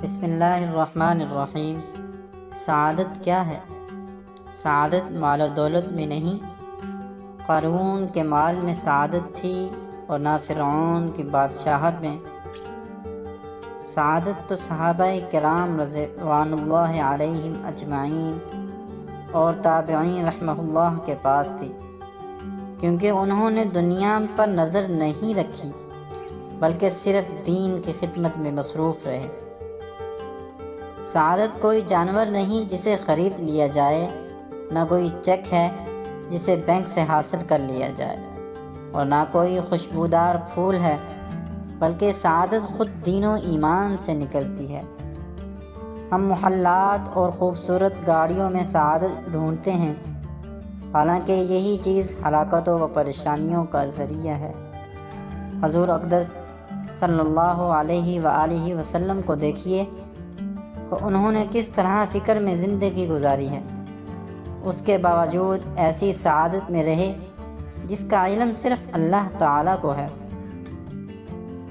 بسم اللہ الرحمن الرحیم۔ سعادت کیا ہے؟ سعادت مال و دولت میں نہیں، قارون کے مال میں سعادت تھی اور نہ فرعون کی بادشاہت میں۔ سعادت تو صحابہ کرام رضوان اللہ علیہم اجمعین اور تابعین رحمہ اللہ کے پاس تھی، کیونکہ انہوں نے دنیا پر نظر نہیں رکھی بلکہ صرف دین کی خدمت میں مصروف رہے۔ سعادت کوئی جانور نہیں جسے خرید لیا جائے، نہ کوئی چیک ہے جسے بینک سے حاصل کر لیا جائے، اور نہ کوئی خوشبودار پھول ہے، بلکہ سعادت خود دین و ایمان سے نکلتی ہے۔ ہم محلات اور خوبصورت گاڑیوں میں سعادت ڈھونڈتے ہیں، حالانکہ یہی چیز ہلاکتوں و پریشانیوں کا ذریعہ ہے۔ حضور اقدس صلی اللہ علیہ وآلہ وسلم کو دیکھیے کہ انہوں نے کس طرح فکر میں زندگی گزاری ہے، اس کے باوجود ایسی سعادت میں رہے جس کا علم صرف اللہ تعالیٰ کو ہے۔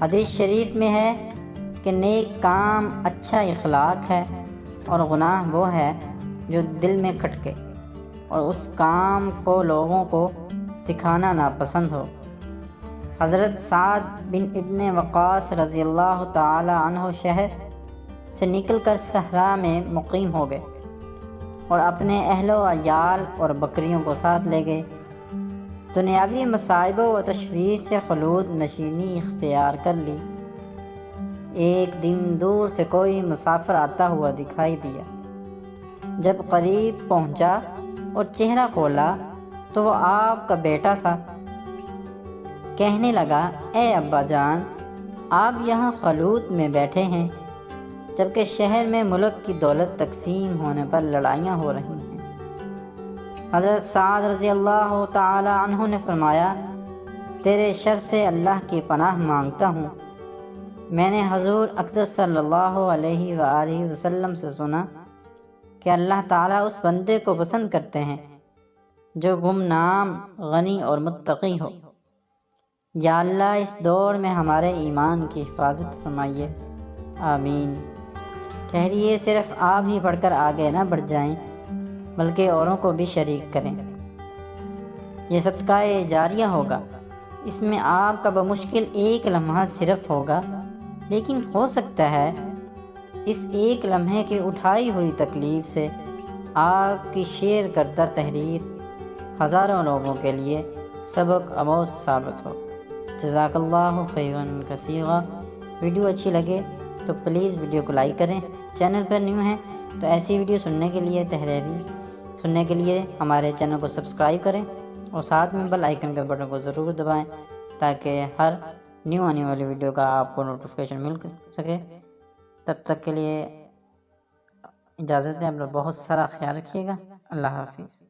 حدیث شریف میں ہے کہ نیک کام اچھا اخلاق ہے اور گناہ وہ ہے جو دل میں کھٹکے اور اس کام کو لوگوں کو دکھانا ناپسند ہو۔ حضرت سعد بن ابن وقاص رضی اللہ تعالی عنہ شہر سے نکل کر صحرا میں مقیم ہو گئے اور اپنے اہل و عیال اور بکریوں کو ساتھ لے گئے۔ دنیاوی مصائب و تشویش سے خلود نشینی اختیار کر لی۔ ایک دن دور سے کوئی مسافر آتا ہوا دکھائی دیا۔ جب قریب پہنچا اور چہرہ کھولا تو وہ آپ کا بیٹا تھا۔ کہنے لگا، اے ابا جان، آپ یہاں خلوت میں بیٹھے ہیں جبکہ شہر میں ملک کی دولت تقسیم ہونے پر لڑائیاں ہو رہی ہیں۔ حضرت سعد رضی اللہ تعالی عنہ نے فرمایا، تیرے شر سے اللہ کی پناہ مانگتا ہوں۔ میں نے حضور اقدس صلی اللہ علیہ وآلہ وسلم سے سنا کہ اللہ تعالیٰ اس بندے کو پسند کرتے ہیں جو گمنام، غنی اور متقی ہو۔ یا اللہ اس دور میں ہمارے ایمان کی حفاظت فرمائیے، آمین۔ ٹھہریے، صرف آپ ہی پڑھ کر آگے نہ بڑھ جائیں بلکہ اوروں کو بھی شریک کریں۔ یہ صدقہ جاریہ ہوگا، اس میں آپ کا بمشکل ایک لمحہ صرف ہوگا، لیکن ہو سکتا ہے اس ایک لمحے کی اٹھائی ہوئی تکلیف سے آپ کی شیئر کردہ تحریر ہزاروں لوگوں کے لیے سبق آموز ثابت ہو۔ جزاک اللہ خیرا کثیرا۔ ویڈیو اچھی لگے تو پلیز ویڈیو کو لائک کریں۔ چینل پر نیو ہیں تو ایسی ویڈیو سننے کے لیے سننے کے لیے ہمارے چینل کو سبسکرائب کریں اور ساتھ میں بیل آئیکن کے بٹن کو ضرور دبائیں تاکہ ہر نیو آنے والی ویڈیو کا آپ کو نوٹیفیکیشن مل سکے۔ تب تک کے لیے اجازت دیں، اپنا بہت سارا خیال رکھیے گا۔ اللہ حافظ۔